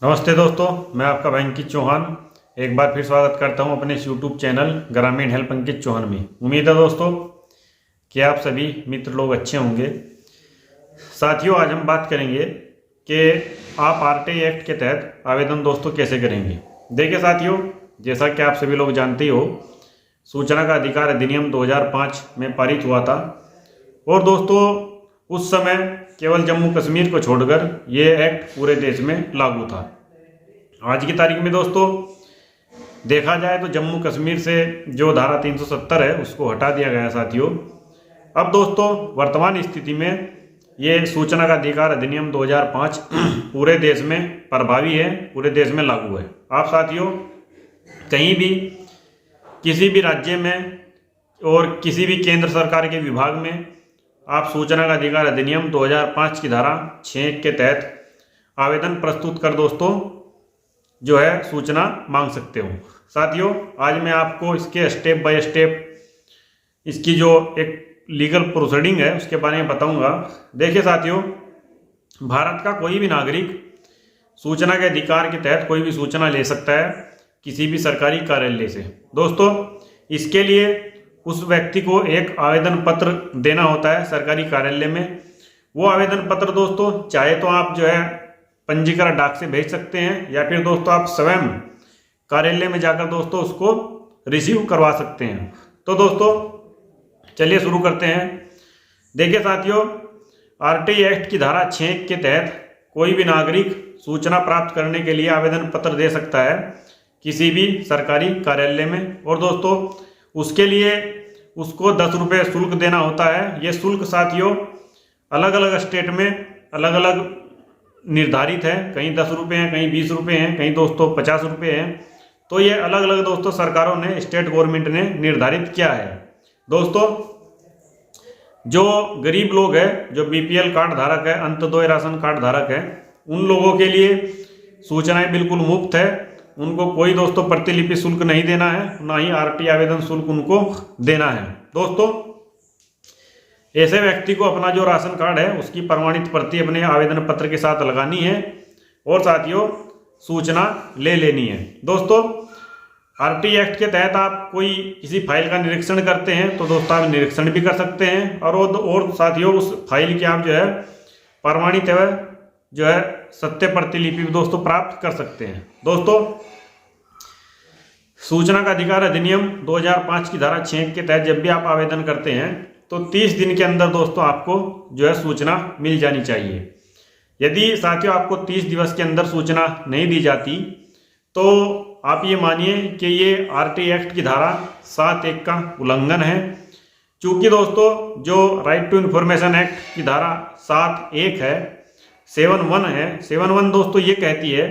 नमस्ते दोस्तों, मैं आपका भाई अंकित चौहान एक बार फिर स्वागत करता हूं अपने यूट्यूब चैनल ग्रामीण हेल्प अंकित चौहान में। उम्मीद है दोस्तों कि आप सभी मित्र लोग अच्छे होंगे। साथियों, आज हम बात करेंगे कि आप आरटीआई एक्ट के तहत आवेदन दोस्तों कैसे करेंगे। देखिए साथियों, जैसा कि आप सभी लोग जानते ही हो, सूचना का अधिकार अधिनियम 2005 में पारित हुआ था और दोस्तों उस समय केवल जम्मू कश्मीर को छोड़कर ये एक्ट पूरे देश में लागू था। आज की तारीख में दोस्तों देखा जाए तो जम्मू कश्मीर से जो धारा 370 है उसको हटा दिया गया साथियों। अब दोस्तों वर्तमान स्थिति में ये सूचना का अधिकार अधिनियम 2005 पूरे देश में प्रभावी है, पूरे देश में लागू है। आप साथियों कहीं भी किसी भी राज्य में और किसी भी केंद्र सरकार के विभाग में आप सूचना का अधिकार अधिनियम 2005 की धारा 6 के तहत आवेदन प्रस्तुत कर दोस्तों जो है सूचना मांग सकते हो। साथियों आज मैं आपको इसके स्टेप बाय स्टेप इसकी जो एक लीगल प्रोसीडिंग है उसके बारे में बताऊंगा। देखिए साथियों, भारत का कोई भी नागरिक सूचना के अधिकार के तहत कोई भी सूचना ले सकता है किसी भी सरकारी कार्यालय से। दोस्तों इसके लिए उस व्यक्ति को एक आवेदन पत्र देना होता है सरकारी कार्यालय में। वो आवेदन पत्र दोस्तों चाहे तो आप जो है पंजीकरण डाक से भेज सकते हैं या फिर दोस्तों आप स्वयं कार्यालय में जाकर दोस्तों उसको रिसीव करवा सकते हैं। तो दोस्तों चलिए शुरू करते हैं। देखिए साथियों, आरटीआई एक्ट की धारा 6 के तहत कोई भी नागरिक सूचना प्राप्त करने के लिए आवेदन पत्र दे सकता है किसी भी सरकारी कार्यालय में और दोस्तों उसके लिए उसको 10 रुपये शुल्क देना होता है। ये शुल्क साथियों अलग अलग स्टेट में अलग अलग निर्धारित है, कहीं 10 रुपये हैं, कहीं 20 रुपये हैं, कहीं दोस्तों 50 रुपये हैं। तो ये अलग अलग दोस्तों सरकारों ने, स्टेट गवर्नमेंट ने निर्धारित किया है। दोस्तों जो गरीब लोग हैं, जो बीपीएल कार्ड धारक है, अंत्योदय राशन कार्ड धारक है, उन लोगों के लिए सूचनाएं बिल्कुल मुफ्त है। उनको कोई दोस्तों प्रतिलिपि शुल्क नहीं देना है, ना ही आरटीआई आवेदन शुल्क उनको देना है। दोस्तों ऐसे व्यक्ति को अपना जो राशन कार्ड है उसकी प्रमाणित प्रति अपने आवेदन पत्र के साथ लगानी है और साथियों सूचना ले लेनी है। दोस्तों आरटीआई एक्ट के तहत आप कोई किसी फाइल का निरीक्षण करते हैं तो दोस्तों आप निरीक्षण भी कर सकते हैं और साथियों उस फाइल की आप जो है प्रमाणित है जो है सत्य प्रतिलिपि दोस्तों प्राप्त कर सकते हैं। दोस्तों सूचना का अधिकार अधिनियम 2005 की धारा 6 के तहत जब भी आप आवेदन करते हैं तो 30 दिन के अंदर दोस्तों आपको जो है सूचना मिल जानी चाहिए। यदि साथियों आपको 30 दिवस के अंदर सूचना नहीं दी जाती तो आप ये मानिए कि ये आरटीआई एक्ट की धारा 7(1) का उल्लंघन है। चूंकि दोस्तों जो राइट टू इन्फॉर्मेशन एक्ट की धारा 7(1) है, 7(1) है, 7(1) दोस्तों ये कहती है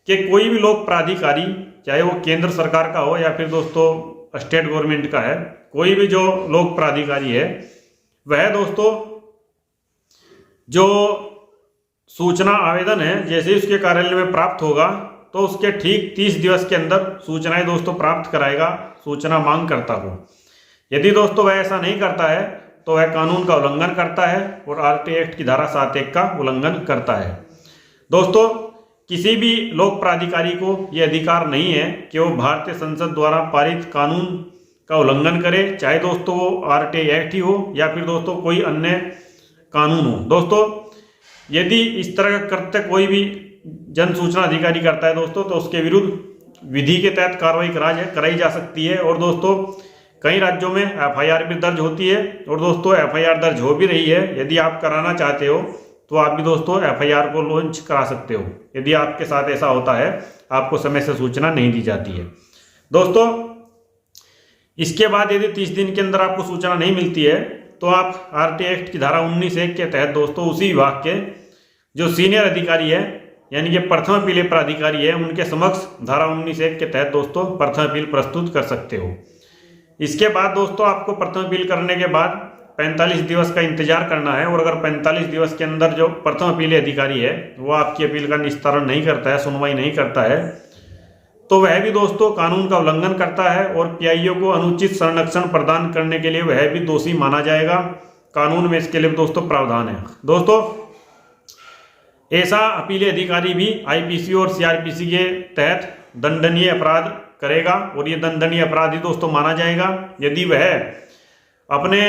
कि कोई भी लोक प्राधिकारी, चाहे वो केंद्र सरकार का हो या फिर दोस्तों स्टेट गवर्नमेंट का है, कोई भी जो लोक प्राधिकारी है वह दोस्तों जो सूचना आवेदन है जैसे ही उसके कार्यालय में प्राप्त होगा तो उसके ठीक 30 दिवस के अंदर सूचनाएं दोस्तों प्राप्त कराएगा सूचना मांग करता को। यदि दोस्तों वह ऐसा नहीं करता है तो वह कानून का उल्लंघन करता है और आरटीआई एक्ट की धारा 7(1) का उल्लंघन करता है। दोस्तों किसी भी लोक प्राधिकारी को यह अधिकार नहीं है कि वो भारतीय संसद द्वारा पारित कानून का उल्लंघन करे, चाहे दोस्तों वो आरटीआई एक्ट ही हो या फिर दोस्तों कोई अन्य कानून हो। दोस्तों यदि इस तरह का कृत्य कोई भी जन सूचना अधिकारी करता है दोस्तों तो उसके विरुद्ध विधि के तहत कार्रवाई कराई जा सकती है और दोस्तों कई राज्यों में एफआईआर भी दर्ज होती है और दोस्तों एफआईआर दर्ज हो भी रही है। यदि आप कराना चाहते हो तो आप भी दोस्तों एफआईआर को लॉन्च करा सकते हो यदि आपके साथ ऐसा होता है, आपको समय से सूचना नहीं दी जाती है। दोस्तों इसके बाद यदि 30 दिन के अंदर आपको सूचना नहीं मिलती है तो आप आरटीआई एक्ट की धारा 19(1) के तहत दोस्तों उसी विभाग के जो सीनियर अधिकारी है यानी कि प्रथम अपील प्राधिकारी है उनके समक्ष धारा 19(1) के तहत दोस्तों प्रथम अपील प्रस्तुत कर सकते हो। इसके बाद दोस्तों आपको प्रथम अपील करने के बाद 45 दिवस का इंतजार करना है और अगर 45 दिवस के अंदर जो प्रथम अपील अधिकारी है वो आपकी अपील का निस्तारण नहीं करता है, सुनवाई नहीं करता है, तो वह भी दोस्तों कानून का उल्लंघन करता है और पीआईओ को अनुचित संरक्षण प्रदान करने के लिए वह भी दोषी माना जाएगा। कानून में इसके लिए दोस्तों प्रावधान है। दोस्तों ऐसा अपीली अधिकारी भी आईपीसी और सीआरपीसी के तहत दंडनीय अपराध करेगा और ये दंडनीय अपराध ही दोस्तों माना जाएगा यदि वह अपने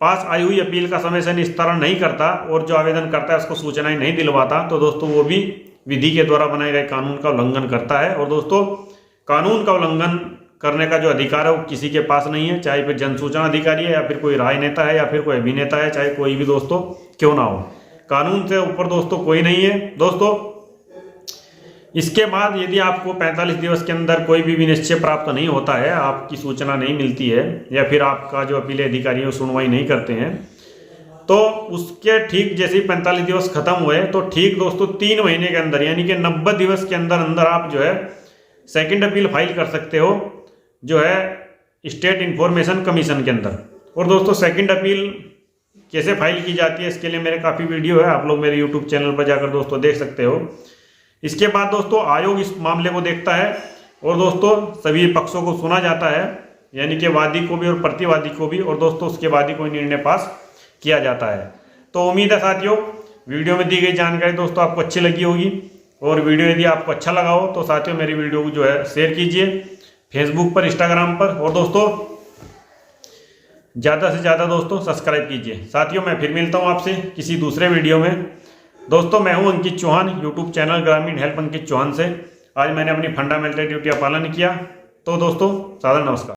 पास आई हुई अपील का समय से निस्तारण नहीं करता और जो आवेदन करता है उसको सूचनाएं नहीं दिलवाता, तो दोस्तों वो भी विधि के द्वारा बनाए गए कानून का उल्लंघन करता है। और दोस्तों कानून का उल्लंघन करने का जो अधिकार है वो किसी के पास नहीं है, चाहे फिर जन सूचना अधिकारी है या फिर कोई राजनेता है या फिर कोई अभिनेता है, चाहे कोई भी दोस्तों क्यों ना हो। कानून से ऊपर दोस्तों कोई नहीं है। दोस्तों इसके बाद यदि आपको 45 दिवस के अंदर कोई भी निश्चय प्राप्त नहीं होता है, आपकी सूचना नहीं मिलती है या फिर आपका जो अपील अधिकारी है सुनवाई नहीं करते हैं, तो उसके ठीक जैसे ही 45 दिवस खत्म हुए तो ठीक दोस्तों 3 महीने के अंदर यानी कि 90 दिवस के अंदर अंदर आप जो है सेकंड अपील फाइल कर सकते हो जो है स्टेट इंफॉर्मेशन कमीशन के अंदर। और दोस्तों सेकंड अपील कैसे फाइल की जाती है इसके लिए मेरे काफ़ी वीडियो है, आप लोग मेरे यूट्यूब चैनल पर जाकर दोस्तों देख सकते हो। इसके बाद दोस्तों आयोग इस मामले को देखता है और दोस्तों सभी पक्षों को सुना जाता है, यानी कि वादी को भी और प्रतिवादी को भी, और दोस्तों उसके बाद ही कोई निर्णय पास किया जाता है। तो उम्मीद है साथियों वीडियो में दी गई जानकारी दोस्तों आपको अच्छी लगी होगी, और वीडियो यदि आपको अच्छा लगा हो तो साथियों मेरी वीडियो को जो है शेयर कीजिए फेसबुक पर, इंस्टाग्राम पर, और दोस्तों ज़्यादा से ज़्यादा दोस्तों सब्सक्राइब कीजिए। साथियों मैं फिर मिलता हूँ आपसे किसी दूसरे वीडियो में। दोस्तों मैं हूं अंकित चौहान, यूट्यूब चैनल ग्रामीण हेल्प अंकित चौहान से। आज मैंने अपनी फंडामेंटल ड्यूटी का पालन किया। तो दोस्तों सादर नमस्कार।